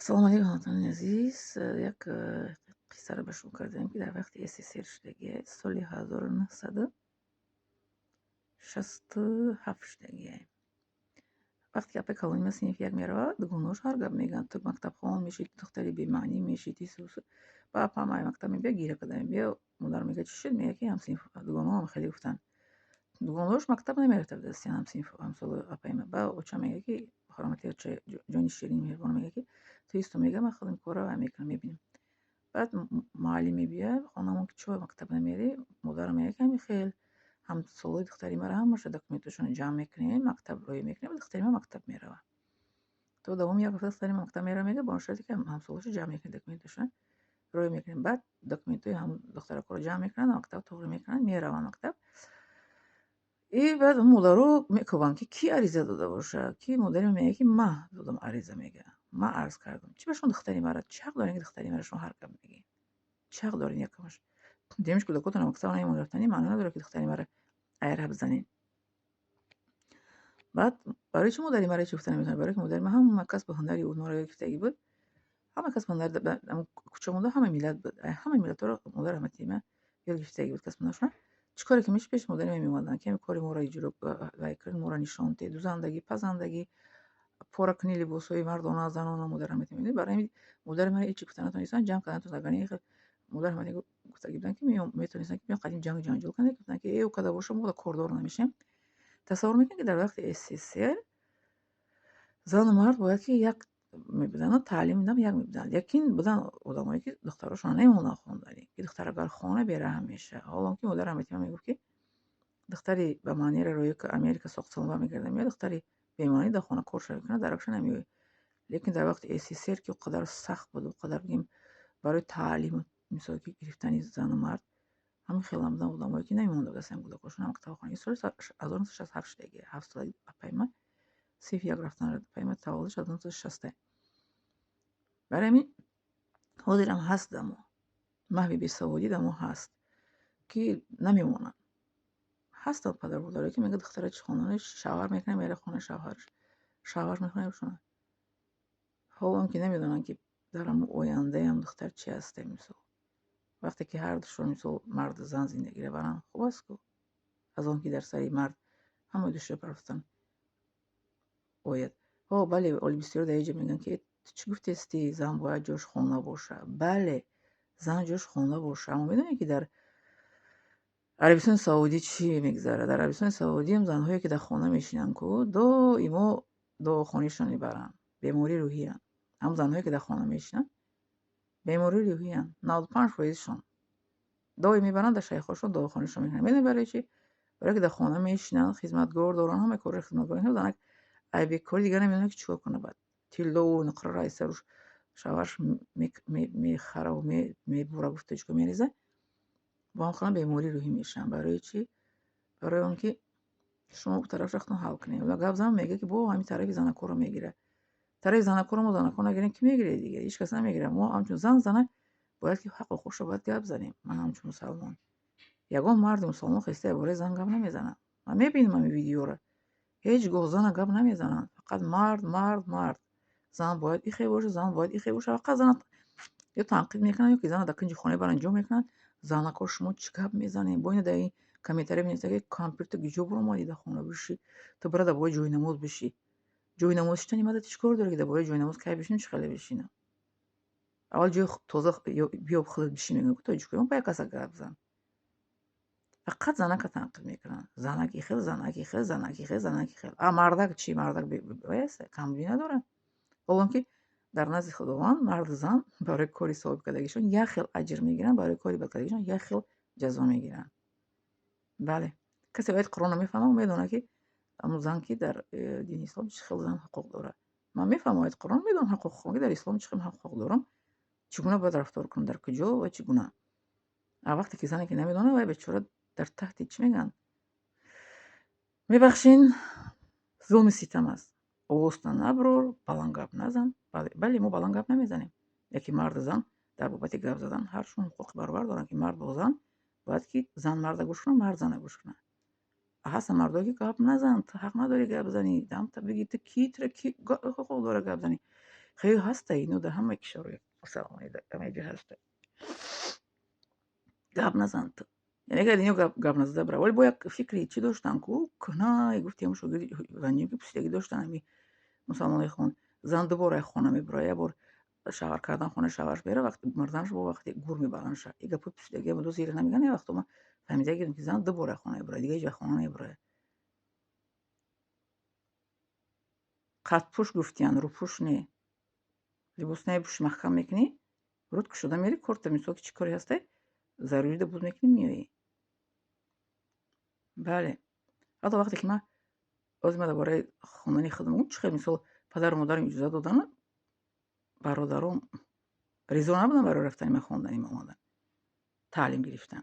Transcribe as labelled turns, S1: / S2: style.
S1: سلام علیکم هموطنان عزیز. یک قصه رو به شروع کردیم که در وقت SSR شدگی سال 1967 شدگی وقتی که کلانی ما سنف یک میره دگونوش هر گب میگن تو مکتب خوان میشید دختری بیمعنی میشید سوس با پامای مکتب میبیا گیره کدام بیا مدار میگه چی شد میگه که هم سنف دگونو هم خیلی گفتن دگونوش مکتب نمیرفت دستیان هم سنف هم سال اپایما با اوچا میگه که خرامتی چه جونی شیرین میگه میگه که تو ایستو میگه من خودم کارا میکنم میبینیم بعد معلمی بیاد خانمون که چه مکتب نمیری مدار میگه که خیلی هم سوال دختری مرا هم باشه دکمنتشون جمع میکنه مکتب روی میکنه دختری ما مکتب میره تو دوم یک هفته دختری مکتب میره میگه با شرطی که هم سوالش جمع میکنه دکمنتشون روی میکنه بعد دکمنتوی هم دختر رو جمع میکنن مکتب تو میکنن میره مکتب بعد مدارو میکوبن که کی عریضه داده باشه کی مدیر میگه که ما دادم عریضه میگه ما عرض کردم چی بهشون دختری مرا چق دارین که دختری مرا شما هر کم میگی چق دارین یکمش دیمش که دکتر مکتب نمیمون رفتنی معنی نداره که دختری مرا ایره بزنین بعد برای چی مدری مرا چی گفتن نمیتونه برای که مدیر ما هم کسب هنری اون رو گرفتگی بود همه کسب هنر کوچه مونده همه ملت بود همه ملت رو مدیر هم تیمه گرفتگی بود کسب هنرشون چیکار که میش پیش مدیر میومدن که کاری مورا اجرا لایکر مورا نشانته دوزندگی پزندگی پورا کنی لباسای مردانه زنانه مدیر هم تیمه برای مدیر مرا هیچ گفتن نتونستن جمع کردن تو زبانی مدیر هم گفتگی بودن که میتونستن که قدیم جنگ جنجال کنه گفتن که ایو کدا باشه ما کوردور نمیشیم تصور میکنید که در وقت SSR زن و مرد باید که یک میبودن و تعلیم میدن یک میبودن یکین بودن آدمایی که دختراشون نمیمونن خواندنی که دختر اگر خانه بره همیشه حالا که مادر هم میگفت که دختری به معنی روی که امریکا ساخت سالم میگردم یا دختری بیمانی در خانه کار شروع کنه درکش نمیوی لیکن در وقت SSR که قدر سخت بود و قدر بگیم برای تعلیم مثال که گرفتنی زن و مرد همین خیلی هم بودن آدمایی که نمیمونده دستم بود کارشون هم کتاب خانه سال 1967 دیگه 7 سال پیما سیف یک رفتن رو پیما تولدش 1960 برای همین حاضرم هست دمو محوی بیسوادی دمو هست که نمیمونن هستن پدر بوداره که میگه دختره چه خونه شوهر میکنه میره خونه شوهر میکنه بشونه حالا هم که نمیدونن که درم آینده هم دختر چی هسته میسو وقتی که هر دوشون میسو مرد زن زندگی رو برن خوب است که از اون که در سری مرد همه دوشه پرفتن باید بله اولی بسیار در اینجا میگن که چی گفتی استی زن باید جاش خونه باشه بله زن جاش خونه باشه اما میدونی که در عربستان سعودی چی میگذره در عربستان سعودی هم زنهایی که در خانه میشینن که دائما دواخانهشون میبرن بیماری روحی هم زنهایی که در خانه میشینن بیماری روحی 95%شون دایی میبرن در شیخاشون دواخانهشون میکنن میدونی برای چی برای که در خانه میشینن خدمتگار دارن همه کار خدمتگار هم ای بیکاری دیگه نمیدونه که چیکار کنه بعد تیلو و نقره رای سروش شوهرش میخره و میبوره گفته چیکار میریزه با هم خانه بیماری روحی میشن برای چی برای اون که شما طرف رختون حل کنید و گپ زن میگه که با همین طرف زنکو رو میگیره طرف زنکو رو ما زنکو نگیریم کی میگیره دیگه هیچ کس نمیگیره ما همچون زن باید که حق و خوش رو باید گپ زنیم من همچون مسلمان یگان مرد مسلمان خسته برای زن گپ نمیزنه من میبینم این ویدیو رو هیچ گاه زن گپ نمیزنن فقط مرد زن باید ایخی باشه زن باید ایخی باشه فقط زن یا تنقید میکنن یا که زن در کنج خانه برانجام میکنن زنکا شما چی گپ میزنین با این در این کمیتره بینید که کامپیوتر گیجو برو مالی در خونه بشی تو برای باید جوی نماز بشی جوی نماز شدنی مدت چیکار داره که در باید جوی نماز کی بشین چه خاله بشینه اول جوی تازه بیا خودت بشین میگه تو چیکار با کسا گپ زن فقط زنکا تنقید میکنن زنکی خیل مردک چی مردک بیسته کمبینی نداره حالا که در نزد خداوند مرد و زن برای کاری صاحب کردگیشون یک خیل اجر میگیرن برای کاری بد کردگیشون یک خیل جزا میگیرن بله کسی باید قرآن میفهمه و میدونه که اما زن که در دین اسلام چه خیل زن حقوق داره من میفهمم آیت قرآن میدونم حقوق در اسلام چه خیل حقوق دارم چگونه باید رفتار کنم در کجا و چگونه وقتی که زنی که نمیدونه وای بیچاره در تحت چی میگن میبخشین ظلم ستم است اوستا نبرور بلند گپ نزن بله ما بلند گپ نمیزنیم یکی مرد و زن در بابت گپ زدن هرشون حقوق برابر دارن که مرد با زن باید که زن مرد گوش کنه مرد زن گوش کنه هستن مردا که گپ نزن تو حق نداری گپ بزنی دم تا بگی تو کی حقوق داره گپ زنی خیلی هسته اینو در همه کشور مسلمانی در همه جا هسته. گپ نزن تو. یعنی اگر اینو گپ نزده برای ولی با یک فکری چی داشتن که کنه گفتیم شو زنجیم که پوسیدگی داشتن همی مسلمانی خون زن دوباره خونه میبره یه بار شوهر کردن خونه شوهرش بره وقتی مردنش با وقتی گور میبرنش این گپ پوسیدگی هم دو زیر نمیگن یه وقت ما فهمیده گیریم که زن دوباره خونه میبره دیگه هیچ خونه نمیبره. قد پوش گفتین رو پوش نه لباس نمیپوشی محکم میکنی رود که شده میری کارت میسو که چی کاری هسته ضروری ده بود میکنی میایی. بله حتی وقتی که من از من درباره خواندن خودم اون چه مثال پدر و مادرم اجازه دادن برادرام رضا نبودن برای رفتن من خواندن اومدن تعلیم گرفتن